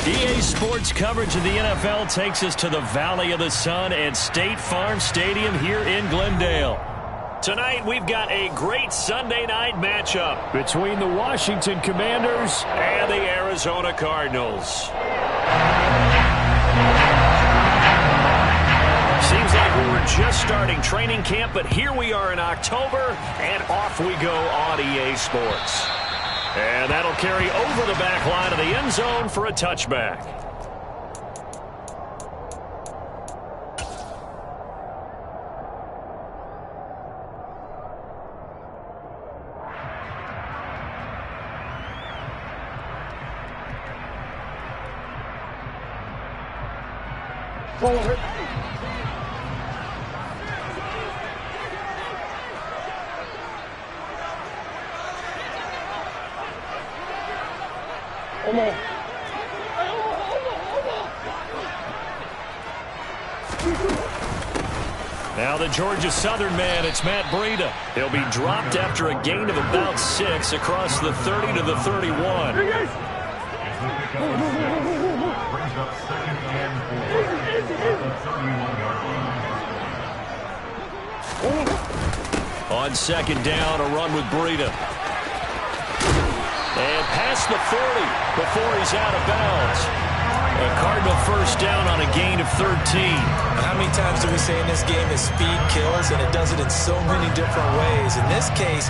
EA Sports coverage of the NFL takes us to the Valley of the Sun at State Farm Stadium here in Glendale. Tonight, we've got a great Sunday night matchup between the Washington Commanders and the Arizona Cardinals. Seems like we were just starting training camp, but here we are in October, and off we go on EA Sports. And that'll carry over the back line of the end zone for a touchback. Forward. Now the Georgia Southern man, it's Matt Breida. He'll be dropped after a gain of about 6 across the 30 to the 31. On second down, a run with Breida. And past the 40 before he's out of bounds. A Cardinal first down on a gain of 13. How many times do we say in this game that speed kills, and it does it in so many different ways? In this case,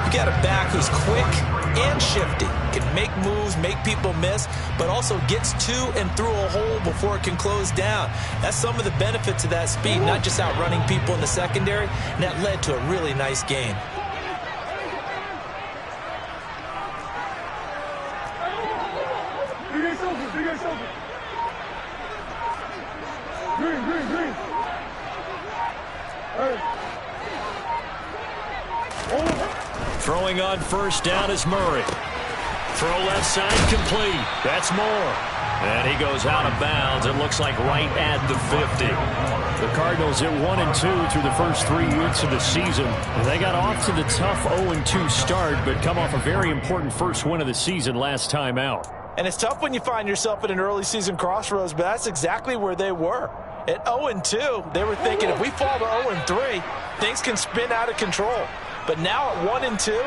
you got a back who's quick and shifty, can make moves, make people miss, but also gets to and through a hole before it can close down. That's some of the benefits of that speed, not just outrunning people in the secondary, and that led to a really nice gain. Throwing on first down is Murray. Throw left side complete. That's Moore. And he goes out of bounds. It looks like right at the 50. The Cardinals at 1-2 through the first 3 weeks of the season. They got off to the tough 0-2 start, but come off a very important first win of the season last time out. And it's tough when you find yourself at an early season crossroads, but that's exactly where they were. At 0-2, they were thinking if we fall to 0-3, things can spin out of control. But now at 1-2,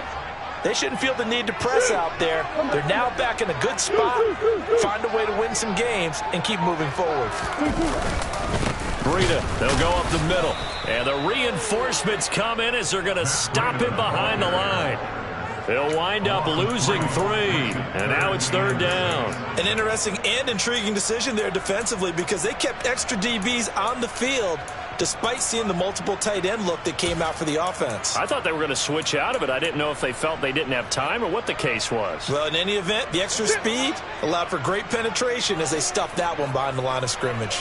they shouldn't feel the need to press out there. They're now back in a good spot, find a way to win some games, and keep moving forward. Breida, they'll go up the middle. And the reinforcements come in as they're going to stop him behind the line. They'll wind up losing 3, and now it's third down. An interesting and intriguing decision there defensively because they kept extra DBs on the field despite seeing the multiple tight end look that came out for the offense. I thought they were going to switch out of it. I didn't know if they felt they didn't have time or what the case was. Well, in any event, the extra speed allowed for great penetration as they stuffed that one behind the line of scrimmage.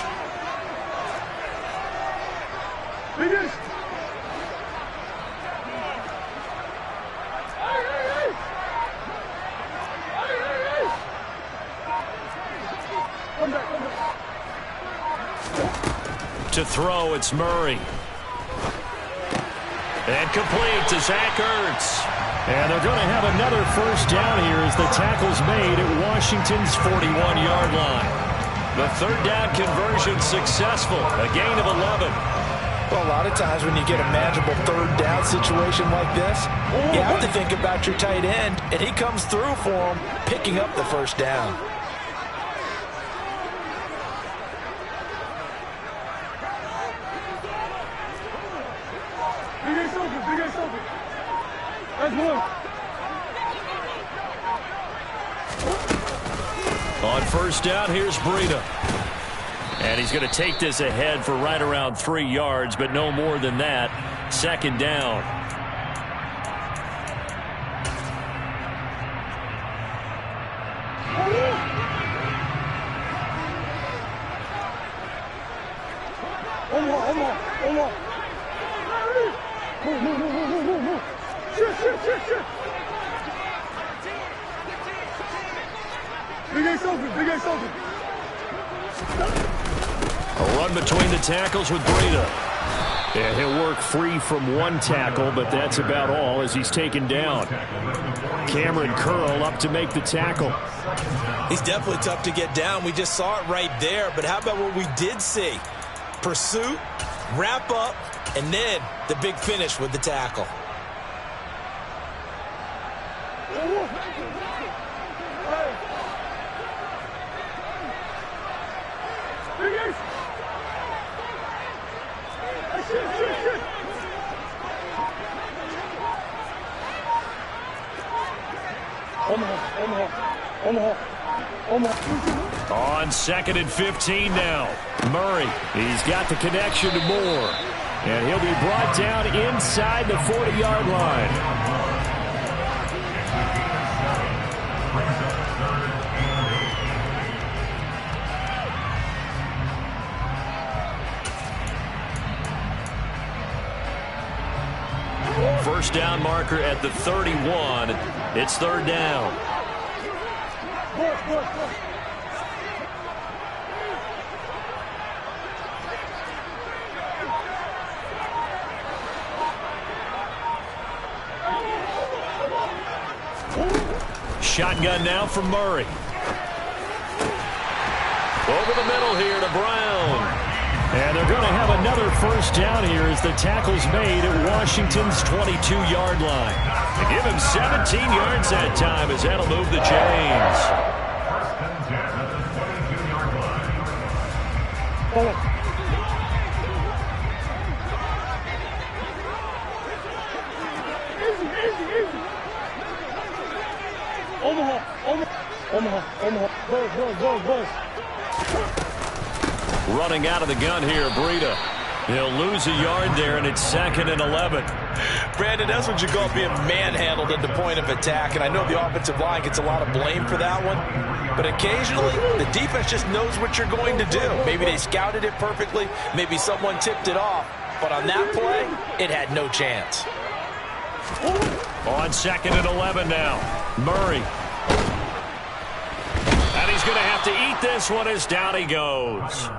To throw, it's Murray. And complete to Zach Ertz. And they're going to have another first down here as the tackle's made at Washington's 41-yard line. The third down conversion successful, a gain of 11. Well, a lot of times when you get a manageable third down situation like this, you have to think about your tight end, and he comes through for him, picking up the first down. On first down, here's Breida. And he's going to take this ahead for right around 3 yards, but no more than that. Second down. A run between the tackles with Breida. And he'll work free from one tackle, but that's about all as he's taken down. Cameron Curl up to make the tackle. He's definitely tough to get down. We just saw it right there, but how about what we did see? Pursuit, wrap up, and then the big finish with the tackle. On 2nd and 15 now. Murray, he's got the connection to Moore. And he'll be brought down inside the 40-yard line. First down marker at the 31. It's 3rd down. Shotgun now for Murray. Over the middle here to Brown. And they're going to have another first down here as the tackle's made at Washington's 22-yard line. They give him 17 yards that time as that'll move the chains. Running out of the gun here, Breida. He'll lose a yard there, and it's 2nd and 11. Brandon, that's what you call being manhandled at the point of attack, and I know the offensive line gets a lot of blame for that one, but occasionally the defense just knows what you're going to do. Maybe they scouted it perfectly, maybe someone tipped it off, but on that play, it had no chance. On 2nd and 11 now, Murray. And he's going to have to eat this one as down he goes.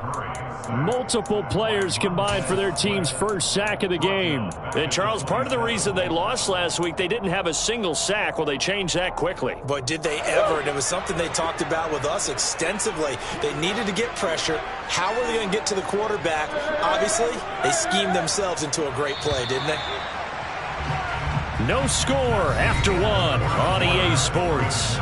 Multiple players combined for their team's first sack of the game. And, Charles, part of the reason they lost last week, they didn't have a single sack. Well, they changed that quickly. But did they ever? And it was something they talked about with us extensively. They needed to get pressure. How were they going to get to the quarterback? Obviously, they schemed themselves into a great play, didn't they? No score after one on EA Sports.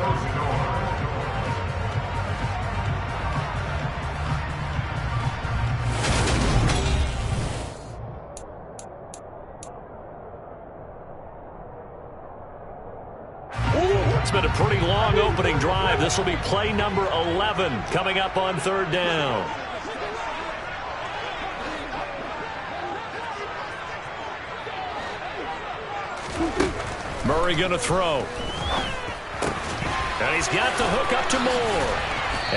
It's been a pretty long opening drive. This will be play number 11 coming up on 3rd down. Murray going to throw. And he's got the hook up to Moore.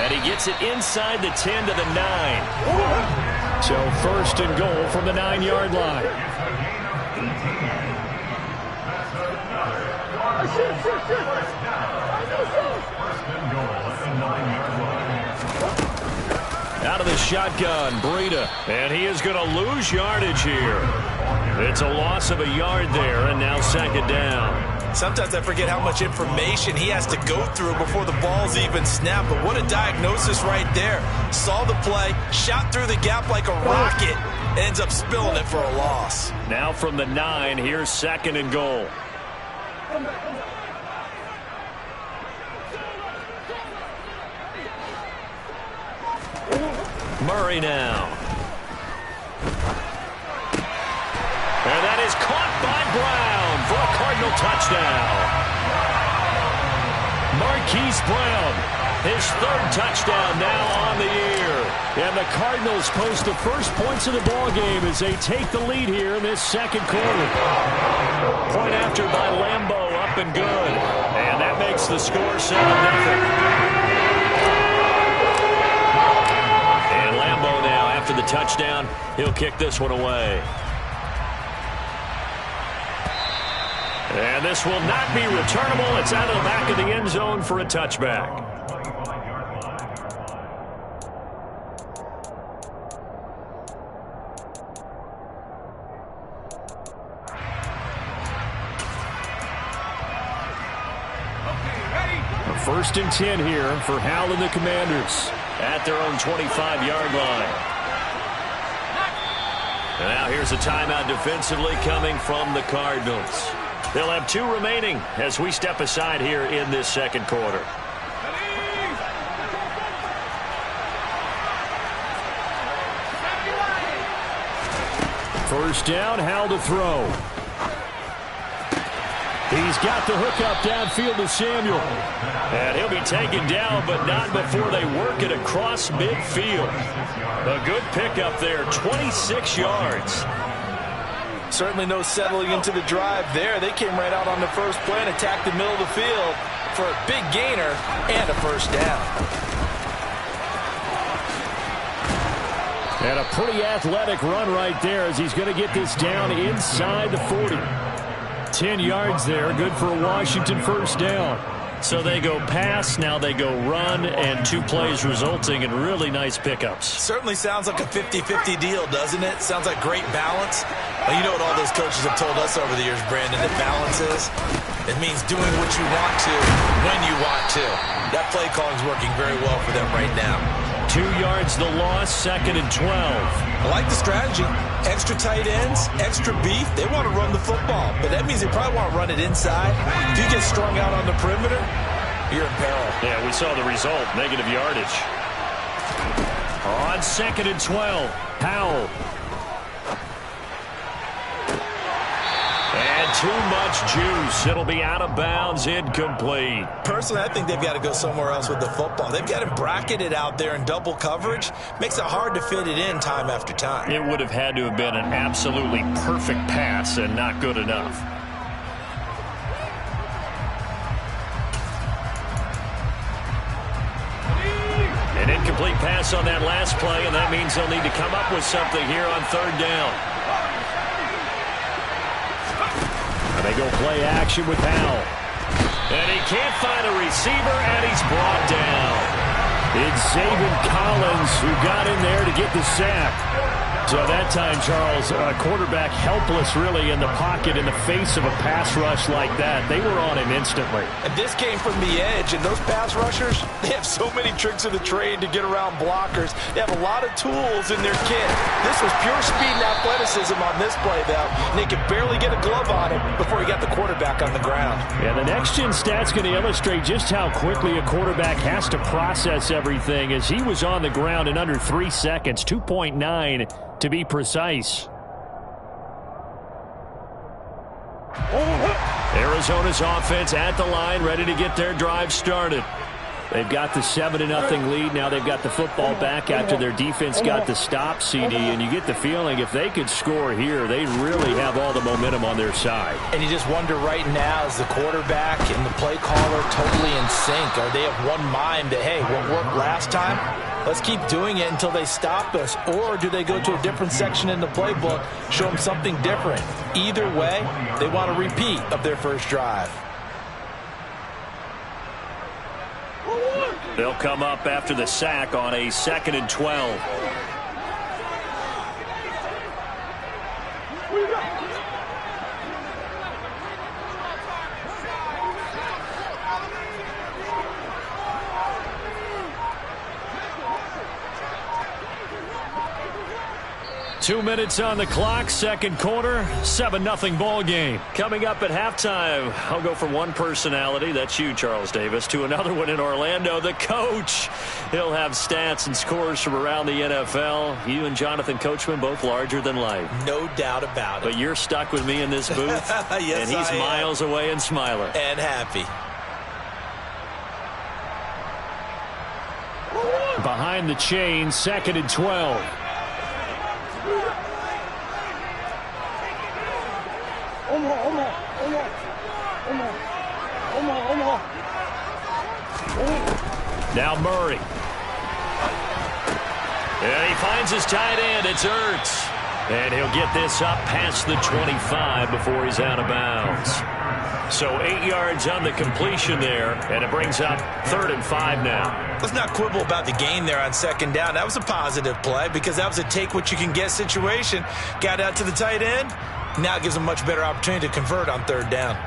And he gets it inside the 10 to the 9. So 1st and goal from the 9-yard line. Out of the shotgun, Breida. And he is going to lose yardage here. It's a loss of a yard there, and now 2nd down. Sometimes I forget how much information he has to go through before the ball's even snapped. But what a diagnosis right there. Saw the play, shot through the gap like a rocket, ends up spilling it for a loss. Now from the 9, here's 2nd and goal. Murray now. And that is caught by Brown for a Cardinal touchdown. Marquise Brown, his 3rd touchdown now on the year. And the Cardinals post the first points of the ballgame as they take the lead here in this 2nd quarter. Point after by Lambeau, up and good. And that makes the score 7-0. And Lambeau now, after the touchdown, he'll kick this one away. And this will not be returnable. It's out of the back of the end zone for a touchback. First and 10 here for Howell and the Commanders at their own 25-yard line. And now here's a timeout defensively coming from the Cardinals. They'll have 2 remaining as we step aside here in this second quarter. First down, Howell to throw. He's got the hook up downfield to Samuel. And he'll be taken down, but not before they work it across midfield. A good pickup there, 26 yards. Certainly no settling into the drive there. They came right out on the first play and attacked the middle of the field for a big gainer and a first down. And a pretty athletic run right there as he's going to get this down inside the 40. 10 yards there, good for a Washington first down. So they go pass, now they go run, and 2 plays resulting in really nice pickups. Certainly sounds like a 50-50 deal, doesn't it? Sounds like great balance. Well, you know what all those coaches have told us over the years, Brandon, that balance is? It means doing what you want to when you want to. That play calling is working very well for them right now. 2 yards the loss, 2nd and 12. I like the strategy. Extra tight ends, extra beef. They want to run the football, but that means they probably want to run it inside. If you get strung out on the perimeter, you're in peril. Yeah, we saw the result, negative yardage. On 2nd and 12, Howell. And too much juice. It'll be out of bounds, incomplete. Personally, I think they've got to go somewhere else with the football. They've got him bracketed out there in double coverage. Makes it hard to fit it in time after time. It would have had to have been an absolutely perfect pass and not good enough. An incomplete pass on that last play, and that means they'll need to come up with something here on 3rd down. They go play action with Howell. And he can't find a receiver, and he's brought down. It's Zaven Collins who got in there to get the sack. So that time, Charles, a quarterback helpless really in the pocket in the face of a pass rush like that. They were on him instantly. And this came from the edge, and those pass rushers, they have so many tricks of the trade to get around blockers. They have a lot of tools in their kit. This was pure speed and athleticism on this play, though. And they could barely get a glove on him before he got the quarterback on the ground. Yeah, the next-gen stat's going to illustrate just how quickly a quarterback has to process everything as he was on the ground in under 3 seconds, 2.9 to be precise. Arizona's offense at the line, ready to get their drive started. They've got the 7-0 lead. Now they've got the football back after their defense got the stop, CD, and you get the feeling if they could score here, they really have all the momentum on their side. And you just wonder right now, is the quarterback and the play caller totally in sync? Are they of one mind that, hey, what worked last time? Let's keep doing it until they stop us. Or do they go to a different section in the playbook, show them something different? Either way, they want a repeat of their first drive. They'll come up after the sack on a 2nd and 12. 2 minutes on the clock, second quarter, 7-0 ball game. Coming up at halftime, I'll go from one personality, that's you, Charles Davis, to another one in Orlando, the coach. He'll have stats and scores from around the NFL. You and Jonathan Coachman, both larger than life. No doubt about it. But you're stuck with me in this booth, yes, and he's miles away and smiling. And happy. Behind the chain, 2nd and 12. Now Murray. And he finds his tight end. It's Ertz. And he'll get this up past the 25 before he's out of bounds. So 8 yards on the completion there, and it brings up 3rd and 5 now. Let's not quibble about the gain there on 2nd down. That was a positive play because that was a take-what-you-can-get situation. Got out to the tight end. Now it gives him a much better opportunity to convert on 3rd down.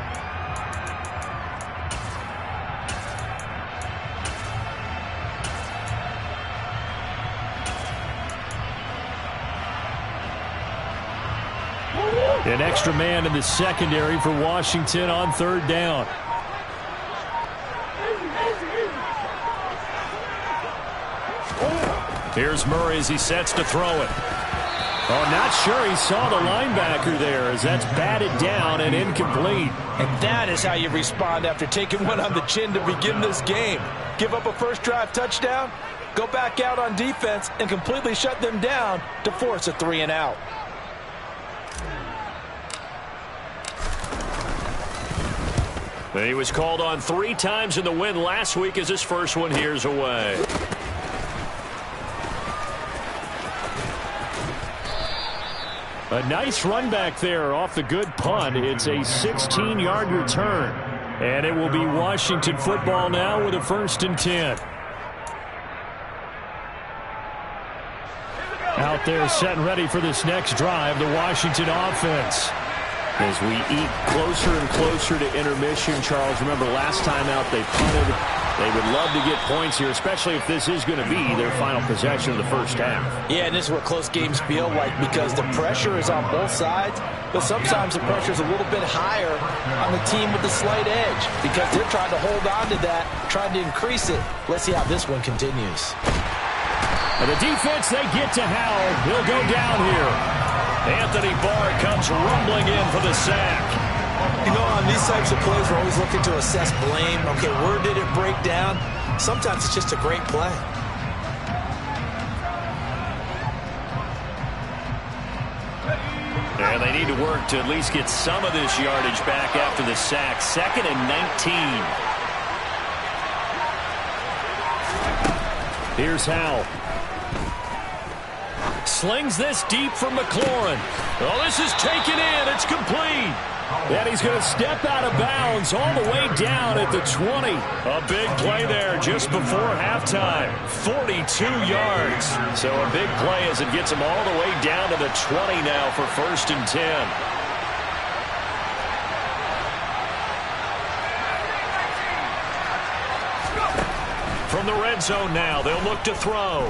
An extra man in the secondary for Washington on third down. Here's Murray as he sets to throw it. Oh, not sure he saw the linebacker there as that's batted down and incomplete. And that is how you respond after taking one on the chin to begin this game. Give up a first drive touchdown, go back out on defense, and completely shut them down to force a 3-and-out. He was called on 3 times in the win last week as his first one here's away. A nice run back there off the good punt. It's a 16-yard return. And it will be Washington football now with a 1st and 10. Out there set and ready for this next drive, the Washington offense. As we eat closer and closer to intermission, Charles, remember last time out they punted. They would love to get points here, especially if this is going to be their final possession of the first half. Yeah, and this is what close games feel like because the pressure is on both sides, but sometimes the pressure is a little bit higher on the team with the slight edge because they're trying to hold on to that, trying to increase it. Let's see how this one continues. And the defense, they get to Howell. He'll go down here. Anthony Barr comes rumbling in for the sack. You know, on these types of plays, we're always looking to assess blame. Okay, where did it break down? Sometimes it's just a great play. And they need to work to at least get some of this yardage back after the sack. 2nd and 19. Here's Howell. Slings this deep for McLaurin. Oh, this is taken in. It's complete. And he's going to step out of bounds all the way down at the 20. A big play there just before halftime. 42 yards. So a big play as it gets him all the way down to the 20 now for 1st and 10. From the red zone now, they'll look to throw.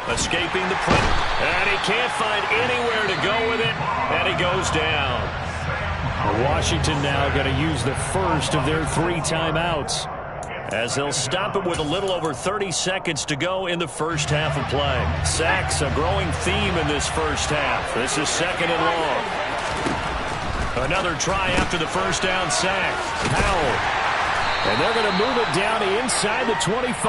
Escaping the pressure. And he can't find anywhere to go with it. And he goes down. Washington now going to use the first of their 3 timeouts as they'll stop it with a little over 30 seconds to go in the first half of play. Sacks, a growing theme in this first half. This is 2nd and long. Another try after the first down sack. Howell. And they're going to move it down inside the 25.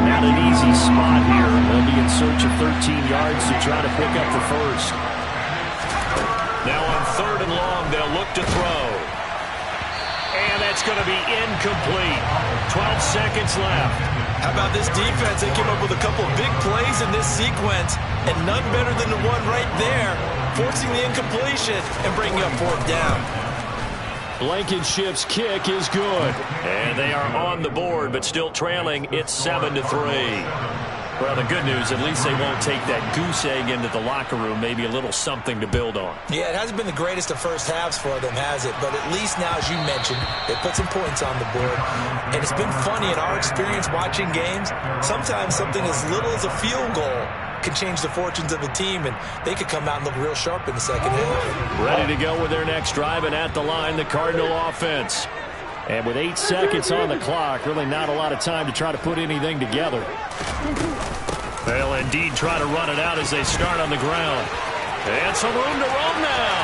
Not an easy spot here. They'll be in search of 13 yards to try to pick up the first. Now on 3rd and long, they'll look to throw. And that's going to be incomplete. 12 seconds left. How about this defense? They came up with a couple of big plays in this sequence, and none better than the one right there, forcing the incompletion and bringing up 4th down. Blankenship's kick is good. And they are on the board, but still trailing. It's 7-3. Well, the good news, at least they won't take that goose egg into the locker room. Maybe a little something to build on. Yeah, it hasn't been the greatest of first halves for them, has it? But at least now, as you mentioned, they put some points on the board. And it's been funny in our experience watching games. Sometimes something as little as a field goal can change the fortunes of a team, and they could come out and look real sharp in the second half. Ready to go with their next drive, and at the line, the Cardinal offense. And with 8 seconds on the clock, really not a lot of time to try to put anything together. They'll indeed try to run it out as they start on the ground. And some room to roam now.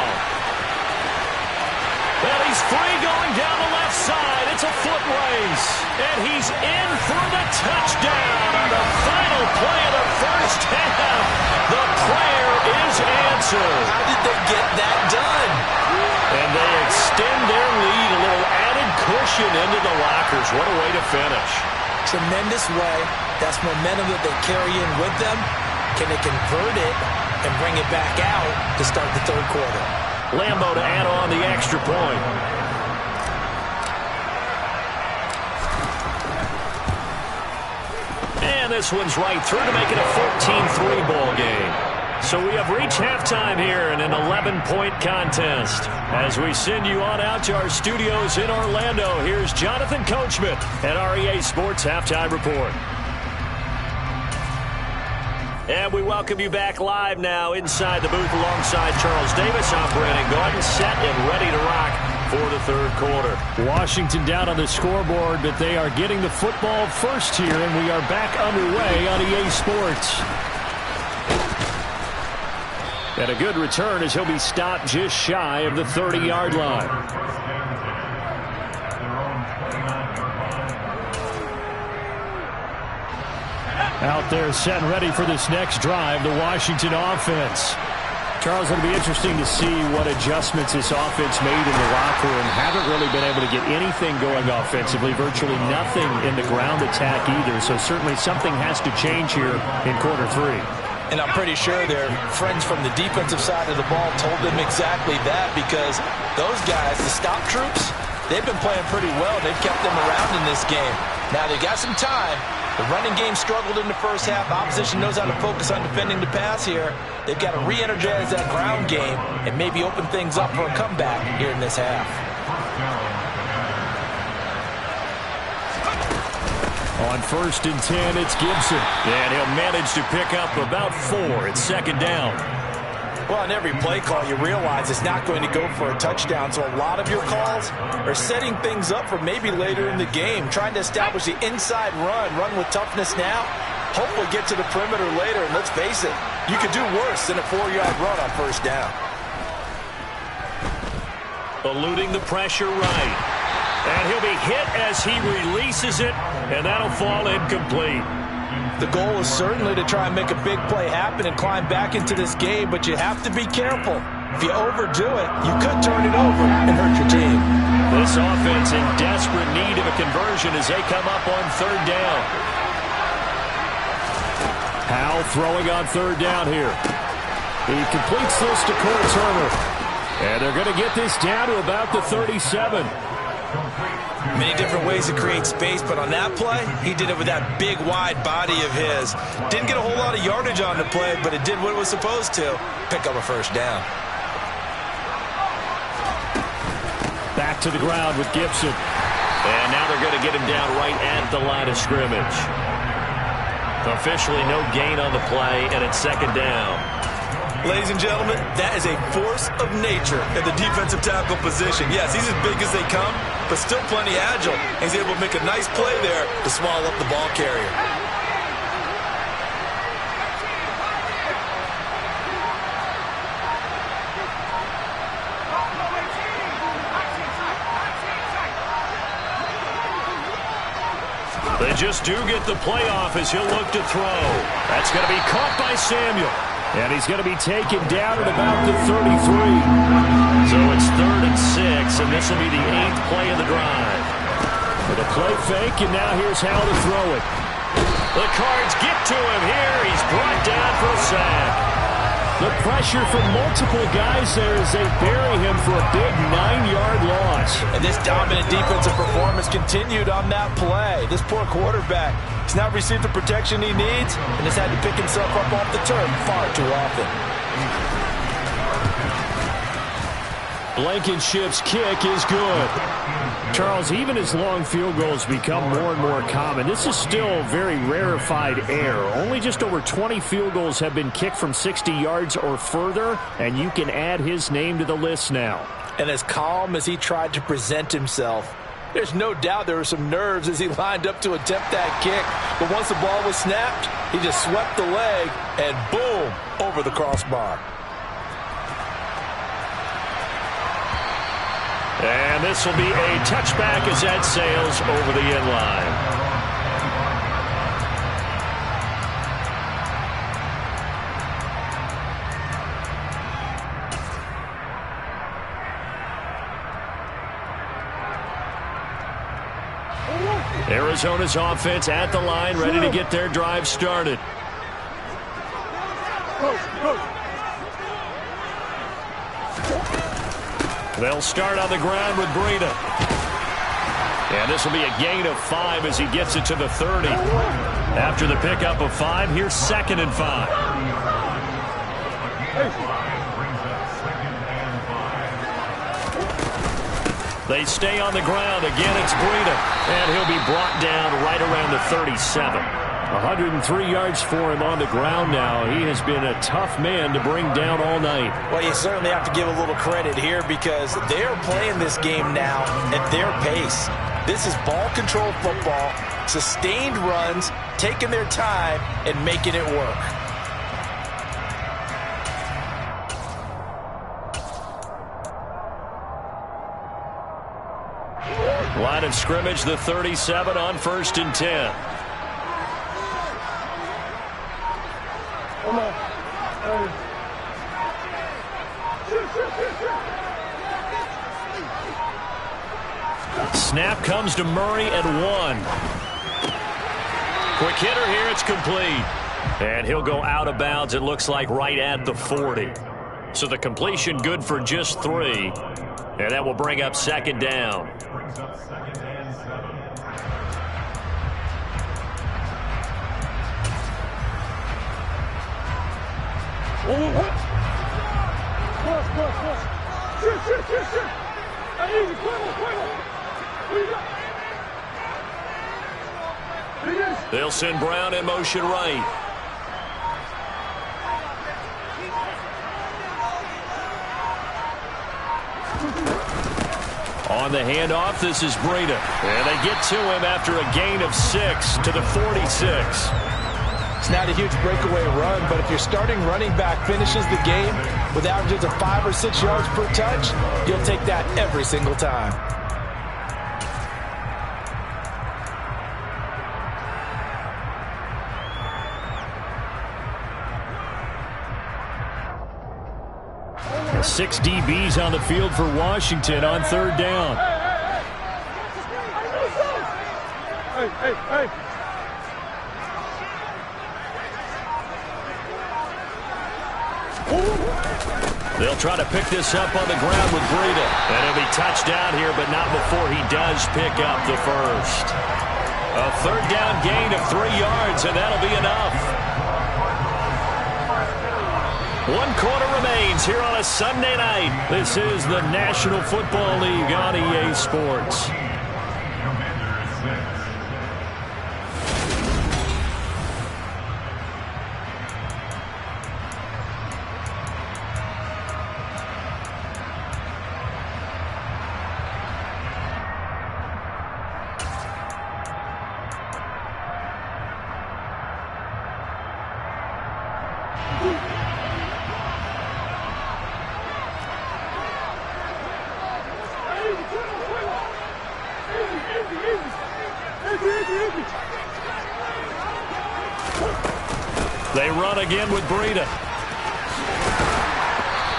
Well, he's free going down the left side. It's a foot race. And he's in for the touchdown on the final play of the first half. The prayer is answered. How did they get that done? And they extend their lead, a little added cushion into the lockers. What a way to finish. Tremendous way. That's momentum that they carry in with them. Can they convert it and bring it back out to start the 3rd quarter? Lambo to add on the extra point. And this one's right through to make it a 14-3 ball game. So we have reached halftime here in an 11-point contest. As we send you on out to our studios in Orlando, here's Jonathan Coachman at REA Sports Halftime Report. And we welcome you back live now inside the booth alongside Charles Davis. I'm Brandon Gordon, set and ready to rock for the third quarter. Washington down on the scoreboard, but they are getting the football first here, and we are back underway on EA Sports. And a good return as he'll be stopped just shy of the 30-yard line. Out there set and ready for this next drive, the Washington offense. Charles, it'll be interesting to see what adjustments this offense made in the locker room. Haven't really been able to get anything going offensively, virtually nothing in the ground attack either. So certainly something has to change here in quarter three. And I'm pretty sure their friends from the defensive side of the ball told them exactly that, because those guys, the stop troops, they've been playing pretty well. They've kept them around in this game. Now they got some time. The running game struggled in the first half. Opposition knows how to focus on defending the pass here. They've got to re-energize that ground game and maybe open things up for a comeback here in this half. On 1st and 10, it's Gibson. And he'll manage to pick up about 4. It's second down. Well, on every play call, you realize it's not going to go for a touchdown. So a lot of your calls are setting things up for maybe later in the game, trying to establish the inside run with toughness now, hopefully get to the perimeter later. And let's face it, you could do worse than a 4-yard run on first down. Eluding the pressure right. And he'll be hit as he releases it, and that'll fall incomplete. The goal is certainly to try and make a big play happen and climb back into this game, but you have to be careful. If you overdo it, you could turn it over and hurt your team. This offense in desperate need of a conversion as they come up on third down. Howell throwing on third down here. He completes this to Cole Turner. And they're going to get this down to about the 37. Many different ways to create space, but on that play, he did it with that big, wide body of his. Didn't get a whole lot of yardage on the play, but it did what it was supposed to. Pick up a first down. Back to the ground with Gibson. And now they're going to get him down right at the line of scrimmage. Officially no gain on the play, and it's second down. Ladies and gentlemen, that is a force of nature in the defensive tackle position. Yes, he's as big as they come, but still plenty agile. He's able to make a nice play there to swallow up the ball carrier. They just do get the playoff as he'll look to throw. That's going to be caught by Samuel. And he's going to be taken down at about the 33. So it's 3rd and 6, and this will be the 8th play of the drive. With a play fake, and now here's how to throw it. The Cards get to him here. He's brought down for a sack. The pressure from multiple guys there as they bury him for a big 9-yard loss. And this dominant defensive performance continued on that play. This poor quarterback has not received the protection he needs and has had to pick himself up off the turf far too often. Blankenship's kick is good. Charles, even as long field goals become more and more common, this is still very rarefied air. Only just over 20 field goals have been kicked from 60 yards or further, and you can add his name to the list now. And as calm as he tried to present himself, there's no doubt there were some nerves as he lined up to attempt that kick. But once the ball was snapped, he just swept the leg and boom, over the crossbar. And this will be a touchback as that sails over the end line. Arizona's offense at the line, ready to get their drive started. They'll start on the ground with Breida. And this will be a gain of 5 as he gets it to the 30. After the pickup of 5, here's 2nd and 5. They stay on the ground. Again, it's Breida. And he'll be brought down right around the 37. 103 yards for him on the ground now. He has been a tough man to bring down all night. Well, you certainly have to give a little credit here because they're playing this game now at their pace. This is ball control football, sustained runs, taking their time and making it work. Line of scrimmage, the 37 on 1st and 10. Come on. Snap comes to Murray at 1. Quick hitter here, it's complete. And he'll go out of bounds, it looks like right at the 40. So the completion good for just 3. And that will bring up 2nd down. They'll send Brown in motion right. On the handoff, this is Breida. And they get to him after a gain of 6 to the 46. It's not a huge breakaway run, but if your starting running back finishes the game with averages of 5 or 6 yards per touch, you'll take that every single time. Six DBs on the field for Washington on 3rd down. Hey. They'll try to pick this up on the ground with Breida. And it'll be touchdown here, but not before he does pick up the first. A 3rd down gain of 3 yards, and that'll be enough. 1 quarter remains here on a Sunday night. This is the National Football League on EA Sports. They run again with Breida.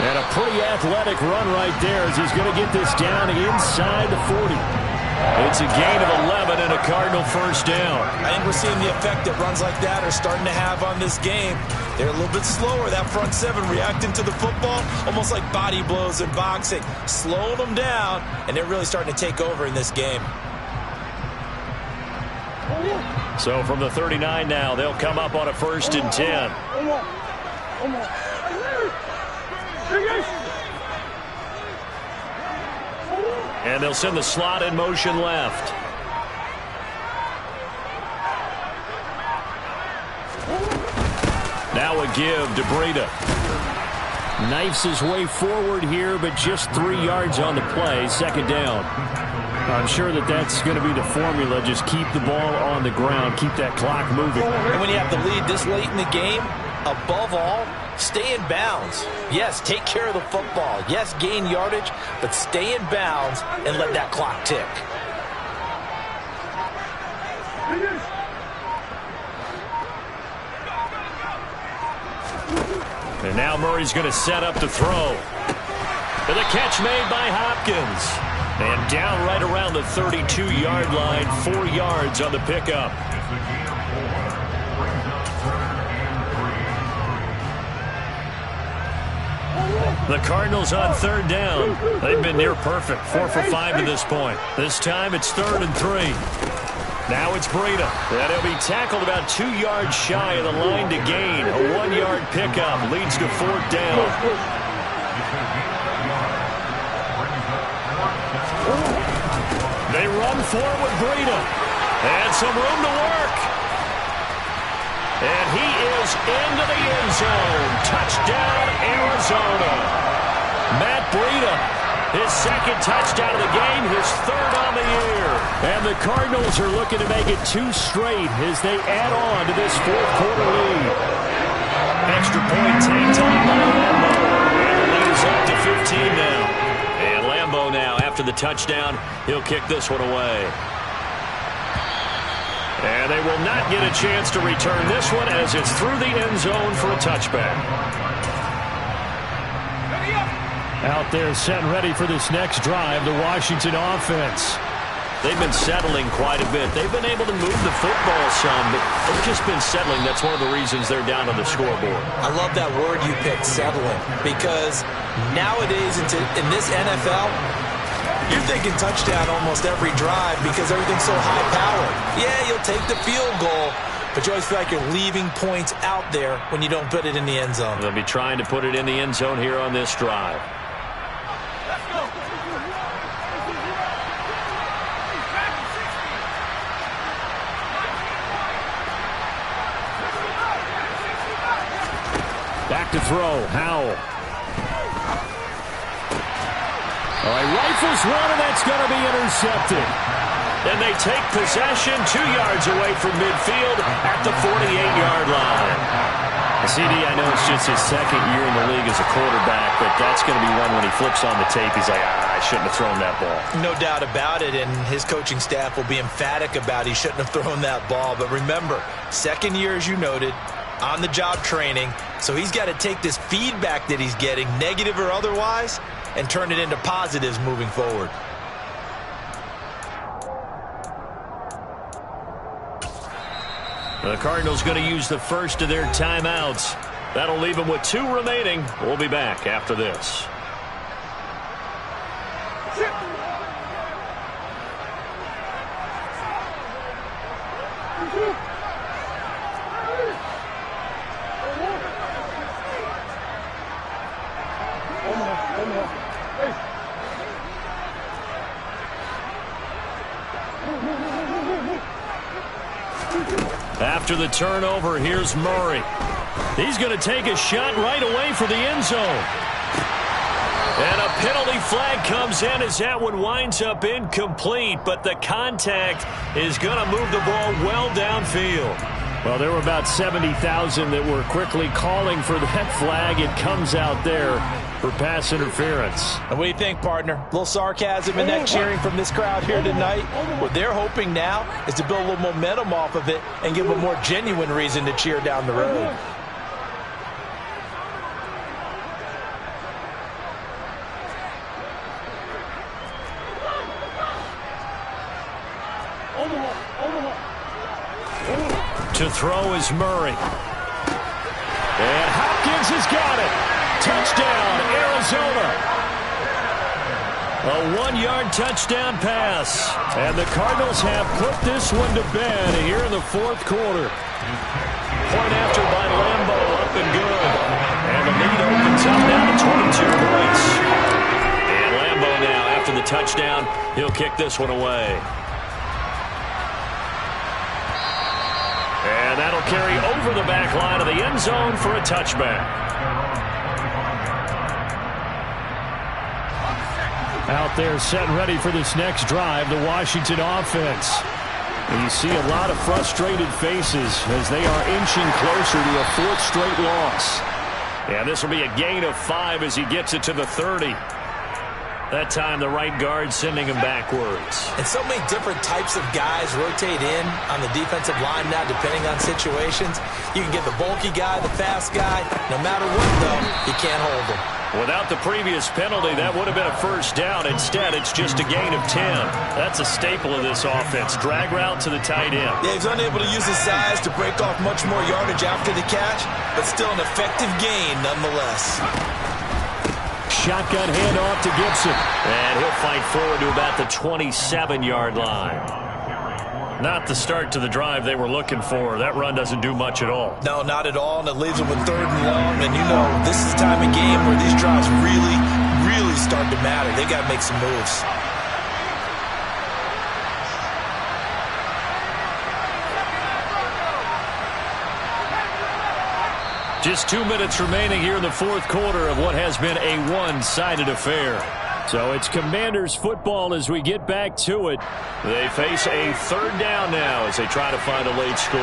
And a pretty athletic run right there as he's going to get this down inside the 40. It's a gain of 11 and a Cardinal first down. I think we're seeing the effect that runs like that are starting to have on this game. They're a little bit slower, that front 7 reacting to the football, almost like body blows in boxing, slowing them down, and they're really starting to take over in this game. So from the 39 now, they'll come up on a 1st and 10. And they'll send the slot in motion left. Now a give to Breida. Knifes his way forward here, but just 3 yards on the play. 2nd down. I'm sure that's going to be the formula. Just keep the ball on the ground. Keep that clock moving. And when you have the lead this late in the game, above all, stay in bounds. Yes, take care of the football. Yes, gain yardage, but stay in bounds and let that clock tick. And now Murray's going to set up to throw. And the catch made by Hopkins. And down right around the 32-yard line, 4 yards on the pickup. The Cardinals on 3rd down. They've been near perfect, 4 for 5 to this point. This time it's 3rd and 3. Now it's Breida. And he'll be tackled about 2 yards shy of the line to gain. A 1-yard pickup leads to 4th down. They run forward with Breida. And some room to work. And he is into the end zone. Touchdown, Arizona. Matt Breida, his second touchdown of the game, his third on the year. And the Cardinals are looking to make it 2 straight as they add on to this fourth quarter lead. Extra point tanked on by Lambo. And the lead is up to 15 now. And Lambo now, after the touchdown, he'll kick this one away. And they will not get a chance to return this one as it's through the end zone for a touchback. Out there set and ready for this next drive, the Washington offense. They've been settling quite a bit. They've been able to move the football some, but they've just been settling. That's one of the reasons they're down on the scoreboard. I love that word you picked, settling, because nowadays in this NFL, you're thinking touchdown almost every drive because everything's so high-powered. Yeah, you'll take the field goal, but you always feel like you're leaving points out there when you don't put it in the end zone. They'll be trying to put it in the end zone here on this drive. Back to throw, Howell. All right, rifles one, and that's going to be intercepted. And they take possession 2 yards away from midfield at the 48-yard line. CD, I know it's just his second year in the league as a quarterback, but that's going to be one when he flips on the tape, he's like, I shouldn't have thrown that ball. No doubt about it, and his coaching staff will be emphatic about he shouldn't have thrown that ball. But remember, second year, as you noted, on-the-job training, so he's got to take this feedback that he's getting, negative or otherwise, and turn it into positives moving forward. The Cardinals going to use the first of their timeouts. That'll leave them with 2 remaining. We'll be back after this. After the turnover, here's Murray. He's going to take a shot right away for the end zone. And a penalty flag comes in as that one winds up incomplete, but the contact is going to move the ball well downfield. Well, there were about 70,000 that were quickly calling for that flag. It comes out there for pass interference. And what do you think, partner? A little sarcasm in that cheering from this crowd here tonight. What they're hoping now is to build a little momentum off of it and give them a more genuine reason to cheer down the road. To throw is Murray. And Hopkins has got it. Touchdown, Arizona. A 1-yard touchdown pass. And the Cardinals have put this one to bed here in the fourth quarter. Point after by Lambo, up and good. And the lead opens up now to 22 points. And Lambo now, after the touchdown, he'll kick this one away. And that'll carry over the back line of the end zone for a touchback. Out there set and ready for this next drive, the Washington offense. And you see a lot of frustrated faces as they are inching closer to a 4th straight loss. And this will be a gain of 5 as he gets it to the 30. That time the right guard sending him backwards. And so many different types of guys rotate in on the defensive line now depending on situations. You can get the bulky guy, the fast guy. No matter what, though, you can't hold him. Without the previous penalty, that would have been a first down. Instead, it's just a gain of 10. That's a staple of this offense. Drag route to the tight end. Yeah, he's unable to use his size to break off much more yardage after the catch, but still an effective gain nonetheless. Shotgun handoff to Gibson. And he'll fight forward to about the 27-yard line. Not the start to the drive they were looking for. That run doesn't do much at all. No, not at all, and it leaves them with 3rd and long. And you know, this is the time of game where these drives really, really start to matter. They got to make some moves. Just 2 minutes remaining here in the fourth quarter of what has been a one-sided affair. So it's Commanders football as we get back to it. They face a third down now as they try to find a late score.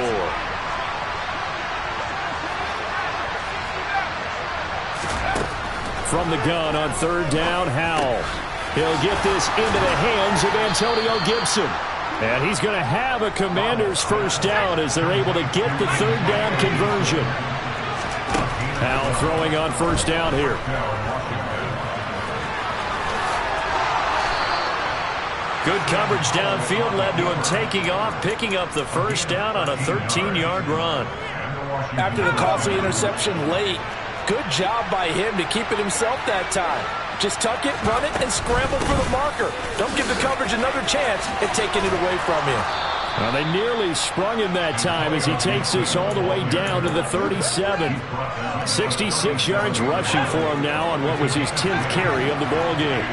From the gun on third down, Howell. He'll get this into the hands of Antonio Gibson. And he's going to have a Commanders first down as they're able to get the third down conversion. Howell throwing on first down here. Good coverage downfield led to him taking off, picking up the first down on a 13-yard run. After the costly interception late, good job by him to keep it himself that time. Just tuck it, run it, and scramble for the marker. Don't give the coverage another chance at taking it away from him. Well, they nearly sprung him that time as he takes this all the way down to the 37. 66 yards rushing for him now on what was his 10th carry of the ball game.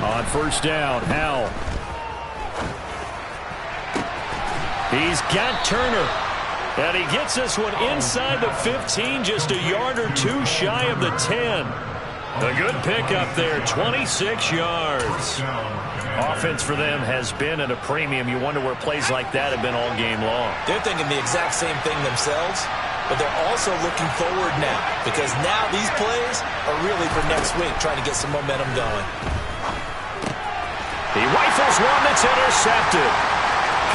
On first down, Howell. He's got Turner. And he gets this one inside the 15, just a yard or two shy of the 10. A good pickup there, 26 yards. Offense for them has been at a premium. You wonder where plays like that have been all game long. They're thinking the exact same thing themselves, but they're also looking forward now, because now these plays are really for next week, trying to get some momentum going. He rifles one that's intercepted.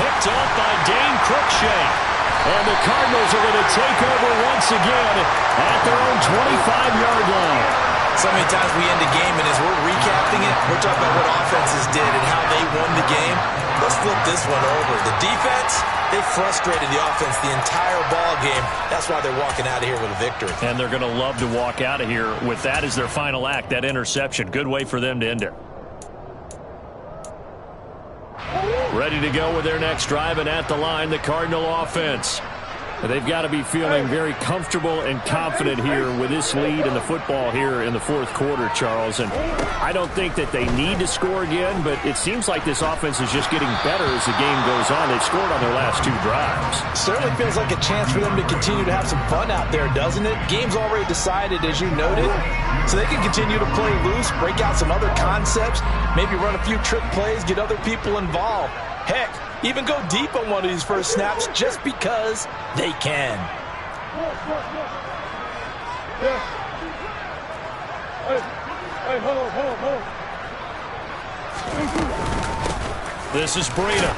Picked off by Dane Cruikshank. And the Cardinals are going to take over once again at their own 25-yard line. So many times we end a game, and as we're recapping it, we're talking about what offenses did and how they won the game. Let's flip this one over. The defense, they frustrated the offense the entire ball game. That's why they're walking out of here with a victory. And they're going to love to walk out of here with that as their final act, that interception. Good way for them to end it. Ready to go with their next drive, and at the line, the Cardinal offense. They've got to be feeling very comfortable and confident here with this lead in the football here in the fourth quarter, Charles. And I don't think that they need to score again, but it seems like this offense is just getting better as the game goes on. They've scored on their last two drives. Certainly feels like a chance for them to continue to have some fun out there, doesn't it? Game's already decided, as you noted, so they can continue to play loose, break out some other concepts, maybe run a few trick plays, get other people involved. Heck, even go deep on one of these first snaps just because they can. This is Breida.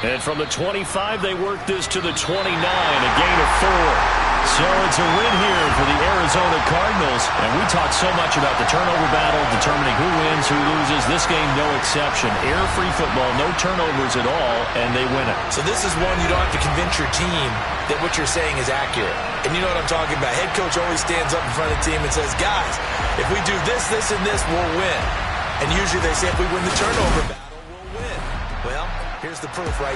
And from the 25, they work this to the 29, a gain of 4. So it's a win here for the Arizona Cardinals. And we talked so much about the turnover battle, determining who wins, who loses. This game, no exception. Air-free football, no turnovers at all, and they win it. So this is one you don't have to convince your team that what you're saying is accurate. And you know what I'm talking about. Head coach always stands up in front of the team and says, guys, if we do this, this, and this, we'll win. And usually they say if we win the turnover battle, we'll win. Well, here's the proof right